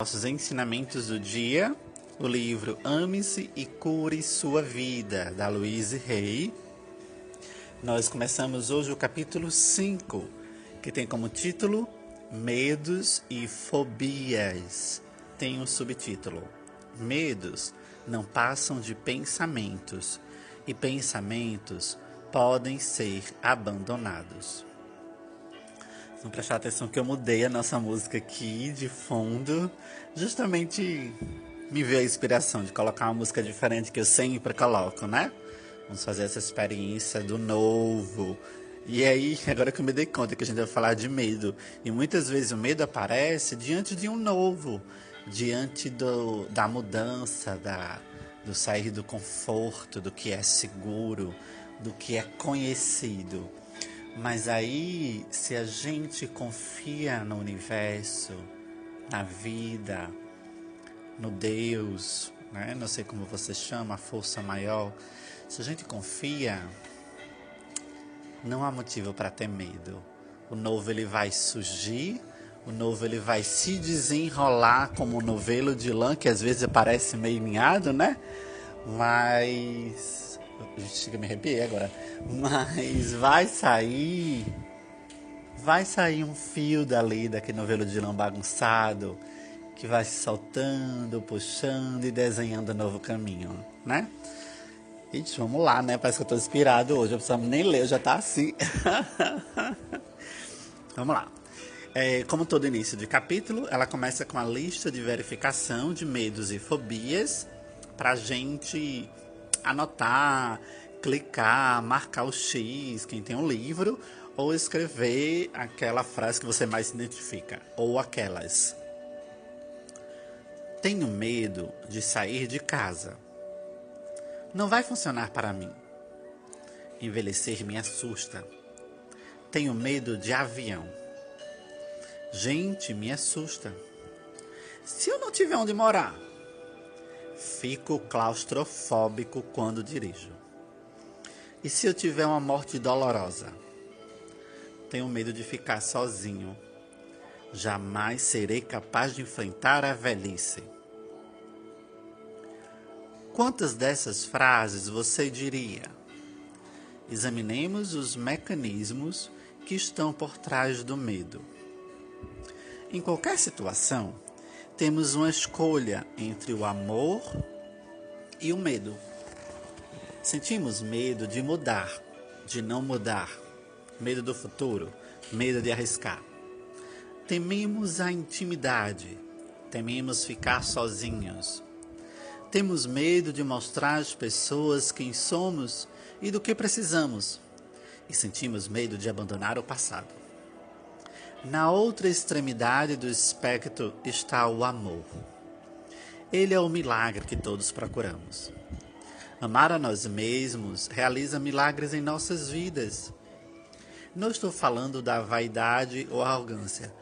Nossos ensinamentos do dia, o livro Ame-se e Cure Sua Vida, da Louise Hay. Nós começamos hoje o capítulo 5, que tem como título Medos e Fobias. Tem um subtítulo: Medos não passam de pensamentos, e pensamentos podem ser abandonados. Vamos prestar atenção que eu mudei a nossa música aqui de fundo. Justamente me veio a inspiração de colocar uma música diferente que eu sempre coloco, né? Vamos fazer essa experiência do novo. E aí, agora que eu me dei conta que a gente vai falar de medo. E muitas vezes o medo aparece diante de um novo. Diante da mudança, do sair do conforto, do que é seguro, do que é conhecido. Mas aí, se a gente confia no universo, na vida, no Deus, né? Não sei como você chama, a força maior. Se a gente confia, não há motivo para ter medo. O novo ele vai surgir, o novo ele vai se desenrolar como um novelo de lã, que às vezes parece meio ninhado, né? Mas... chega a me arrepiar agora. Mas vai sair um fio dali, daquele novelo de lã bagunçado, que vai se soltando, puxando e desenhando um novo caminho, né? Gente, vamos lá, né? Parece que eu tô inspirado hoje, eu preciso nem ler, já tá assim. Vamos lá. Como todo início de capítulo, ela começa com a lista de verificação de medos e fobias pra gente anotar, clicar, marcar o X, quem tem um livro, ou escrever aquela frase que você mais se identifica, ou aquelas. Tenho medo de sair de casa. Não vai funcionar para mim. Envelhecer me assusta. Tenho medo de avião. Gente, me assusta. Se eu não tiver onde morar, fico claustrofóbico quando dirijo. E se eu tiver uma morte dolorosa? Tenho medo de ficar sozinho. Jamais serei capaz de enfrentar a velhice. Quantas dessas frases você diria? Examinemos os mecanismos que estão por trás do medo. Em qualquer situação, temos uma escolha entre o amor e o medo. Sentimos medo de mudar, de não mudar, medo do futuro, medo de arriscar. Tememos a intimidade, tememos ficar sozinhos. Temos medo de mostrar às pessoas quem somos e do que precisamos. E sentimos medo de abandonar o passado. Na outra extremidade do espectro está o amor. Ele é o milagre que todos procuramos. Amar a nós mesmos realiza milagres em nossas vidas. Não estou falando da vaidade ou arrogância.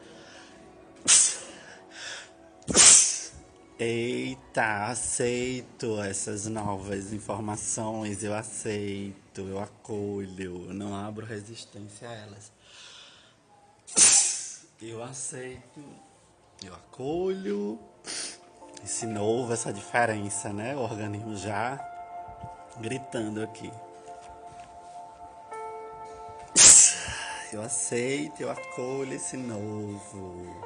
Eita, aceito essas novas informações, eu aceito, eu acolho, eu não abro resistência a elas. Eu aceito, eu acolho esse novo, essa diferença, né? O organismo já gritando aqui. Eu aceito, eu acolho esse novo.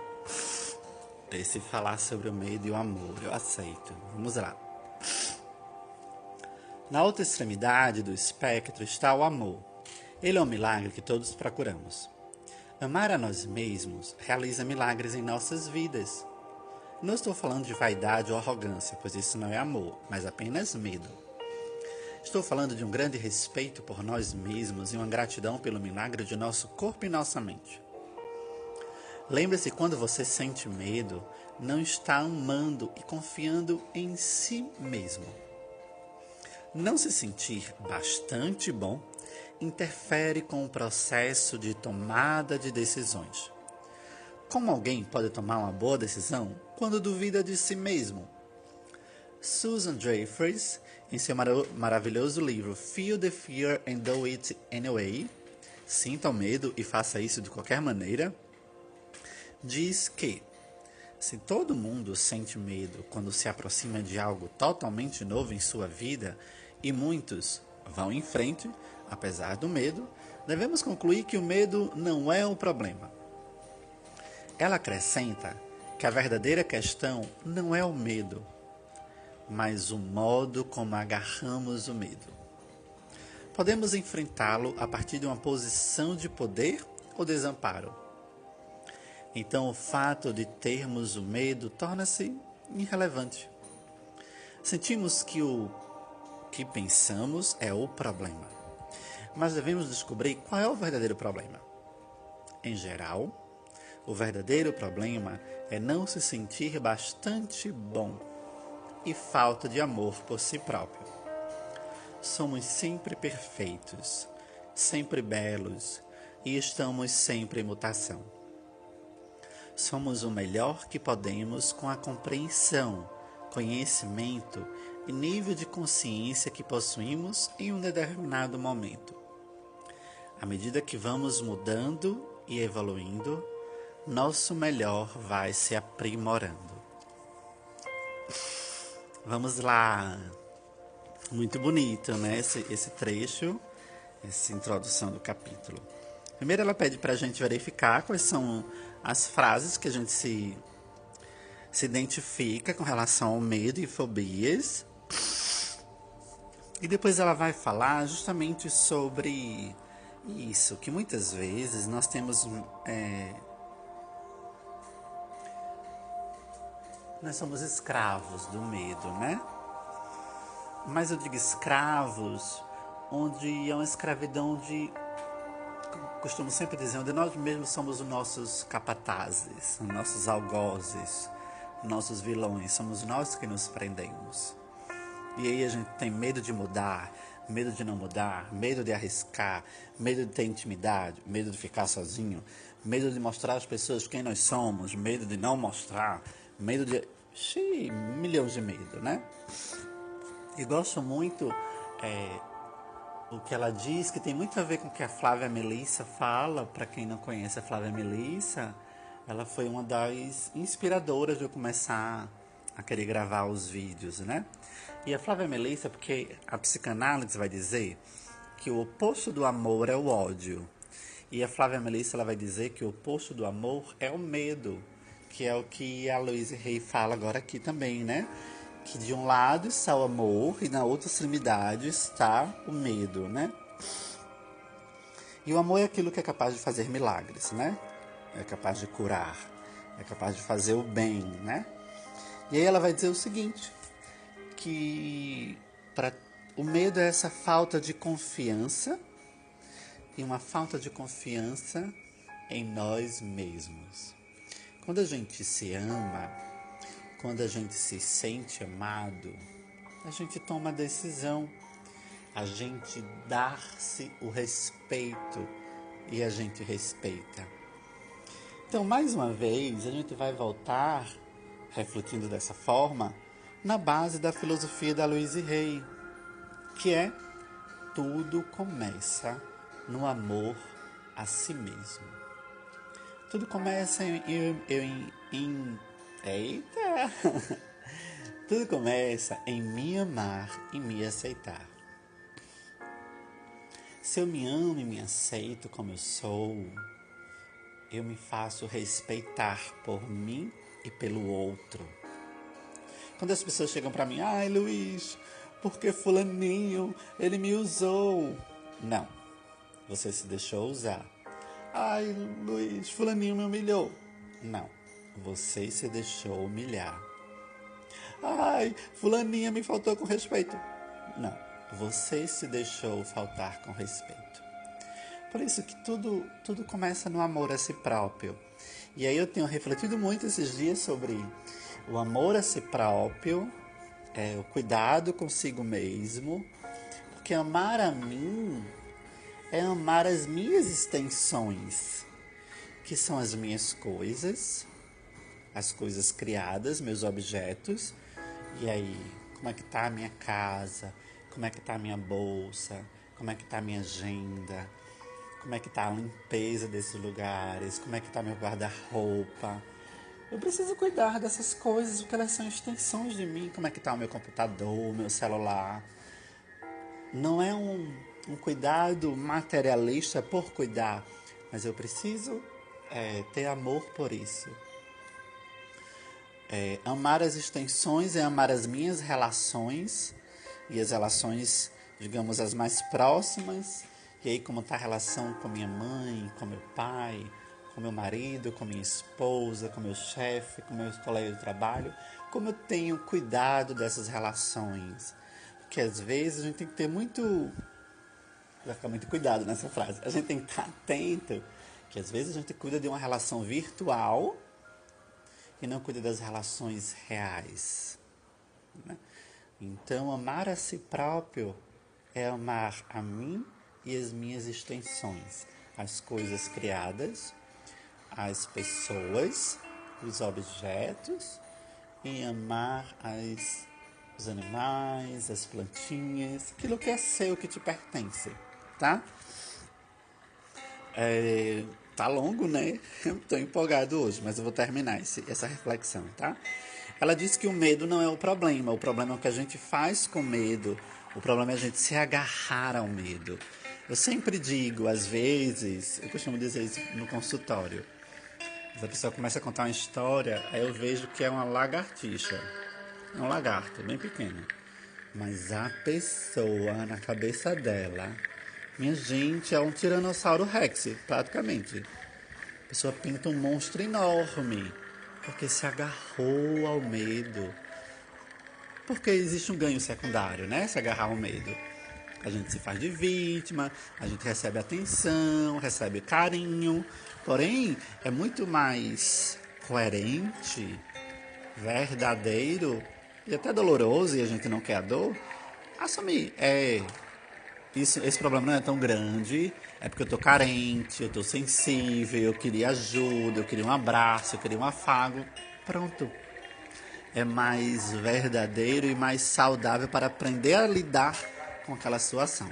Esse falar sobre o medo e o amor, eu aceito. Vamos lá. Na outra extremidade do espectro está o amor. Ele é um milagre que todos procuramos. Amar a nós mesmos realiza milagres em nossas vidas. Não estou falando de vaidade ou arrogância, pois isso não é amor, mas apenas medo. Estou falando de um grande respeito por nós mesmos e uma gratidão pelo milagre de nosso corpo e nossa mente. Lembre-se, quando você sente medo, não está amando e confiando em si mesmo. Não se sentir bastante bom interfere com o processo de tomada de decisões. Como alguém pode tomar uma boa decisão quando duvida de si mesmo? Susan Jeffers, em seu maravilhoso livro Feel the Fear and Do It Anyway, Sinta o medo e faça isso de qualquer maneira, diz que Se todo mundo sente medo quando se aproxima de algo totalmente novo em sua vida e muitos vão em frente, apesar do medo, devemos concluir que o medo não é o problema. Ela acrescenta que a verdadeira questão não é o medo, mas o modo como agarramos o medo. Podemos enfrentá-lo a partir de uma posição de poder ou desamparo. Então, o fato de termos o medo torna-se irrelevante. Sentimos que o que pensamos é o problema, mas devemos descobrir qual é o verdadeiro problema. Em geral, o verdadeiro problema é não se sentir bastante bom e falta de amor por si próprio. Somos sempre perfeitos, sempre belos e estamos sempre em mutação. Somos o melhor que podemos com a compreensão, conhecimento e nível de consciência que possuímos em um determinado momento. À medida que vamos mudando e evoluindo, nosso melhor vai se aprimorando. Vamos lá! Muito bonito, né? Esse trecho, essa introdução do capítulo. Primeiro ela pede para a gente verificar quais são as frases que a gente se identifica com relação ao medo e fobias. E depois ela vai falar justamente sobre isso, que muitas vezes nós temos... nós somos escravos do medo, né? Mas eu digo escravos, onde é uma escravidão de... Costumo sempre dizer, onde nós mesmos somos os nossos capatazes, os nossos algozes, nossos vilões, somos nós que nos prendemos. E aí a gente tem medo de mudar, medo de não mudar, medo de arriscar, medo de ter intimidade, medo de ficar sozinho, medo de mostrar às pessoas quem nós somos, medo de não mostrar, medo de... milhões de medo, né? E gosto muito... o que ela diz, que tem muito a ver com o que a Flávia Melissa fala. Para quem não conhece a Flávia Melissa, ela foi uma das inspiradoras de eu começar a querer gravar os vídeos, né? E a Flávia Melissa, porque a psicanálise vai dizer que o oposto do amor é o ódio. E a Flávia Melissa ela vai dizer que o oposto do amor é o medo, que é o que a Louise Hay fala agora aqui também, né? Que de um lado está o amor e na outra extremidade está o medo, né? E o amor é aquilo que é capaz de fazer milagres, né? É capaz de curar, é capaz de fazer o bem, né? E aí ela vai dizer o seguinte, que o medo é essa falta de confiança e uma falta de confiança em nós mesmos. Quando a gente se ama, quando a gente se sente amado, a gente toma a decisão, a gente dá-se o respeito e a gente respeita. Então, mais uma vez, a gente vai voltar, refletindo dessa forma, na base da filosofia da Louise Hay, que é tudo começa no amor a si mesmo. Tudo começa Eita! Tudo começa em me amar e me aceitar. Se eu me amo e me aceito como eu sou, eu me faço respeitar por mim e pelo outro. Quando as pessoas chegam pra mim, ai Luiz, porque fulaninho, ele me usou. Não, você se deixou usar. Ai Luiz, fulaninho me humilhou. Não. Você se deixou humilhar. Ai, fulaninha me faltou com respeito. Não, você se deixou faltar com respeito. Por isso que tudo começa no amor a si próprio. E aí eu tenho refletido muito esses dias sobre o amor a si próprio, o cuidado consigo mesmo, porque amar a mim é amar as minhas extensões, que são as minhas coisas, as coisas criadas, meus objetos. E aí, como é que tá a minha casa? Como é que tá a minha bolsa? Como é que tá a minha agenda? Como é que tá a limpeza desses lugares? Como é que tá meu guarda-roupa? Eu preciso cuidar dessas coisas, porque elas são extensões de mim. Como é que está o meu computador, o meu celular? Não é um cuidado materialista por cuidar, mas eu preciso ter amor por isso. Amar as extensões é amar as minhas relações, e as relações, digamos, as mais próximas. E aí, como está a relação com minha mãe, com meu pai, com meu marido, com minha esposa, com meu chefe, com meus colegas de trabalho, como eu tenho cuidado dessas relações. Porque às vezes a gente tem que ter vai ficar muito cuidado nessa frase. A gente tem que estar atento, que às vezes a gente cuida de uma relação virtual e não cuida das relações reais, né? Então, amar a si próprio é amar a mim e as minhas extensões, as coisas criadas, as pessoas, os objetos, e amar os animais, as plantinhas, aquilo que é seu, que te pertence, tá? Tá longo, né? Eu tô empolgado hoje, mas eu vou terminar essa reflexão, tá? Ela diz que o medo não é o problema é o que a gente faz com medo, o problema é a gente se agarrar ao medo. Eu sempre digo, às vezes, eu costumo dizer isso no consultório, a pessoa começa a contar uma história, aí eu vejo que é uma lagartixa, é um lagarto, bem pequeno, mas a pessoa, na cabeça dela, minha gente, é um tiranossauro rex, praticamente. A pessoa pinta um monstro enorme, porque se agarrou ao medo. Porque existe um ganho secundário, né? Se agarrar ao medo. A gente se faz de vítima, a gente recebe atenção, recebe carinho. Porém, é muito mais coerente, verdadeiro e até doloroso, e a gente não quer a dor, assumir. Esse problema não é tão grande, é porque eu tô carente, eu tô sensível, eu queria ajuda, eu queria um abraço, eu queria um afago. Pronto. É mais verdadeiro e mais saudável para aprender a lidar com aquela situação.